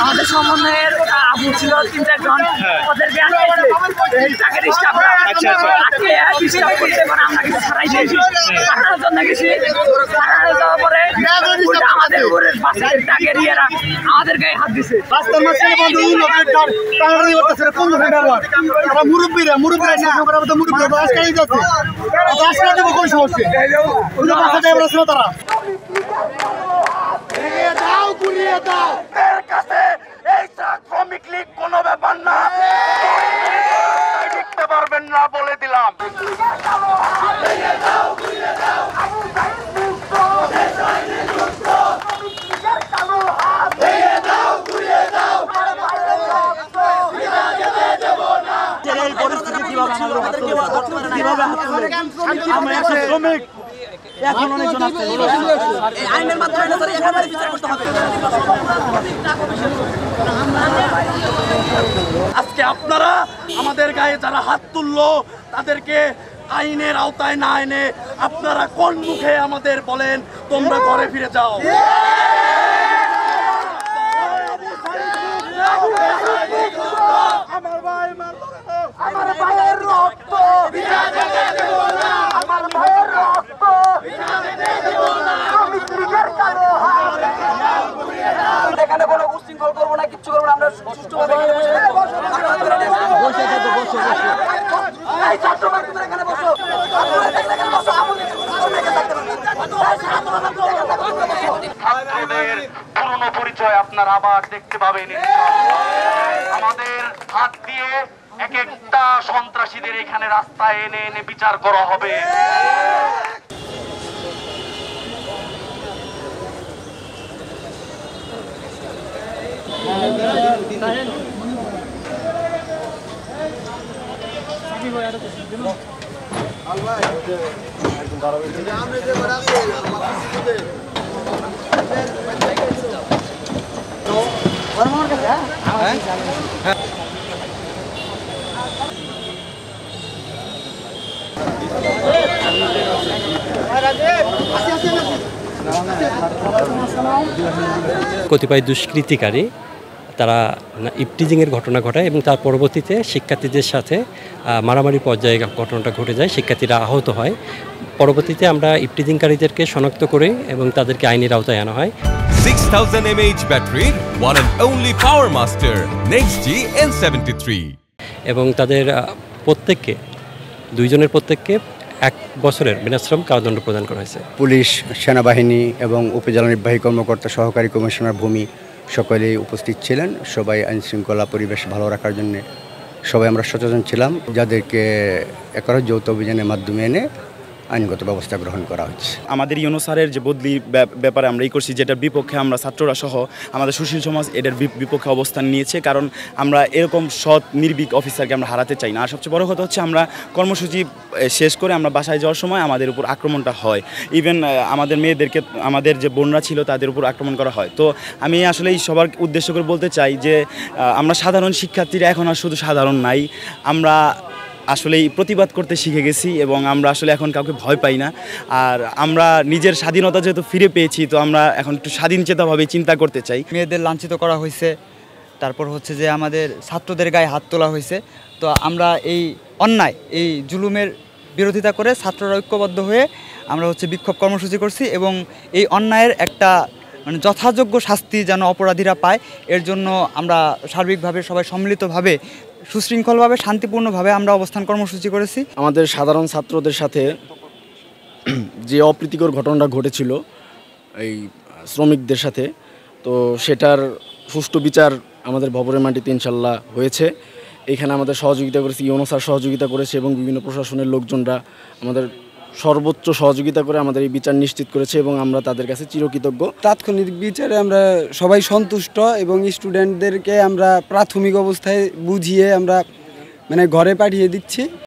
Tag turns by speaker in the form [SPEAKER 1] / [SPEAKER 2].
[SPEAKER 1] আমাদের সমন্বয়ের আপু ছিল ৩-৪ জন, ওদেরকে তাকে ডিস্টার্বরা আজকে ডিস্টার্ব করতে পারে। আমরা কিছু ছাড়াই দিয়েছি, ছাড়ানোর জন্য গেছি। ছাড়ানো যাওয়ার পরে আমাদের উপরের পাশের টাকের ইয়েরা আমাদের গায়ে হাত দিছে।
[SPEAKER 2] মুরব্বীরা তারা শ্রমিক লীগ কোনো ব্যাপার না, লিখতে পারবেন না বলে দিলাম। শ্রমিক এখন অনেকজন আছে, আইনের মাধ্যমে আজকে আপনারা আমাদের গায়ে যারা হাত তুললো তাদেরকে আইনের আওতায় না এনে আপনারা কোন মুখে আমাদের বলেন তোমরা ঘরে ফিরে যাও। আমার ভাইয়ের রক্ত আমার ভাইয়ের রক্ত এখানে কোনো উশৃঙ্খল করবো না, কিচ্ছু করবো না, আমরা সুষ্ঠুভাবে পুরনো পরিচয় আপনারা আবার দেখতে পাবেন। আমাদের হাত দিয়ে এক একটা সন্ত্রাসীদের এখানে রাস্তায় এনে এনে বিচার করা হবে।
[SPEAKER 3] কতিপয় দুষ্কৃতিকারী তারা ইফটিজিংয়ের ঘটনা ঘটায় এবং তার পরবর্তীতে শিক্ষার্থীদের সাথে মারামারি পর্যায়ে ঘটনাটা ঘটে যায়, শিক্ষার্থীরা আহত হয়। পরবর্তীতে আমরা ইফটিজিংকারীদেরকে শনাক্ত করে এবং তাদেরকে আইনের আওতায় আনা হয়।
[SPEAKER 4] 6000 mAh ব্যাটারির one and only power master NextG N73
[SPEAKER 3] এবং তাদের প্রত্যেককে দুইজনের প্রত্যেককে 1 বছরের বিনাশ্রম কারাদণ্ড প্রদান করা হয়েছে।
[SPEAKER 5] পুলিশ, সেনাবাহিনী এবং উপজেলা নির্বাহী কর্মকর্তা, সহকারী কমিশনার ভূমি সকলেই উপস্থিত ছিলেন। সবাই আইন শৃঙ্খলা পরিবেশ ভালো রাখার জন্য সবাই আমরা সচেতন ছিলাম, যাদেরকে একরা যৌথ অভিযানের মাধ্যমে এনে আইনগত ব্যবস্থা গ্রহণ করা হচ্ছে।
[SPEAKER 6] আমাদের ইউনূস স্যারের যে বদলি ব্যাপারে আমরা এই করছি, যেটার বিপক্ষে আমরা ছাত্ররা সহ আমাদের সুশীল সমাজ এটার বিপক্ষে অবস্থান নিয়েছে, কারণ আমরা এরকম সৎ নির্ভীক অফিসারকে আমরা হারাতে চাই না। আর সবচেয়ে বড় কথা হচ্ছে আমরা কর্মসূচি শেষ করে আমরা বাসায় যাওয়ার সময় আমাদের উপর আক্রমণটা হয়, ইভেন আমাদের মেয়েদেরকে, আমাদের যে বোনরা ছিল তাদের উপর আক্রমণ করা হয়। তো আমি আসলে এই সবার উদ্দেশ্য করে বলতে চাই যে আমরা সাধারণ শিক্ষার্থীরা এখন আর শুধু সাধারণ নাই, আমরা আসলে প্রতিবাদ করতে শিখে গেছি এবং আমরা আসলে এখন কাউকে ভয় পাই না। আর আমরা নিজের স্বাধীনতা যেহেতু ফিরে পেয়েছি, তো আমরা এখন একটু স্বাধীনচেতাভাবে চিন্তা করতে চাই।
[SPEAKER 7] মেয়েদের লাঞ্ছিত করা হয়েছে, তারপর হচ্ছে যে আমাদের ছাত্রদের গায়ে হাত তোলা হয়েছে। তো আমরা এই অন্যায়, এই জুলুমের বিরোধিতা করে ছাত্ররা ঐক্যবদ্ধ হয়ে আমরা হচ্ছে বিক্ষোভ কর্মসূচি করছি এবং এই অন্যায়ের একটা যথাযোগ্য শাস্তি যেন অপরাধীরা পায়, এর জন্য আমরা সার্বিকভাবে সবাই সম্মিলিতভাবে সুশৃঙ্খলভাবে শান্তিপূর্ণভাবে আমরা অবস্থান কর্মসূচি করেছি।
[SPEAKER 8] আমাদের সাধারণ ছাত্রদের সাথে যে অপ্রীতিকর ঘটনাটা ঘটেছিল এই শ্রমিকদের সাথে, তো সেটার সুষ্ঠু বিচার আমাদের ভবরের মাটিতে ইনশাল্লাহ হয়েছে। এখানে আমাদের সহযোগিতা করেছে ইউনূস স্যার, সহযোগিতা করেছে এবং বিভিন্ন প্রশাসনের লোকজনরা আমাদের সর্বোচ্চ সহযোগিতা করে আমাদের এই বিচার নিশ্চিত করেছে এবং আমরা তাদের কাছে চিরকৃতজ্ঞ।
[SPEAKER 9] তাৎক্ষণিক বিচারে আমরা সবাই সন্তুষ্ট এবং স্টুডেন্টদেরকে আমরা প্রাথমিক অবস্থায় বুঝিয়ে আমরা ঘরে পাঠিয়ে দিচ্ছি।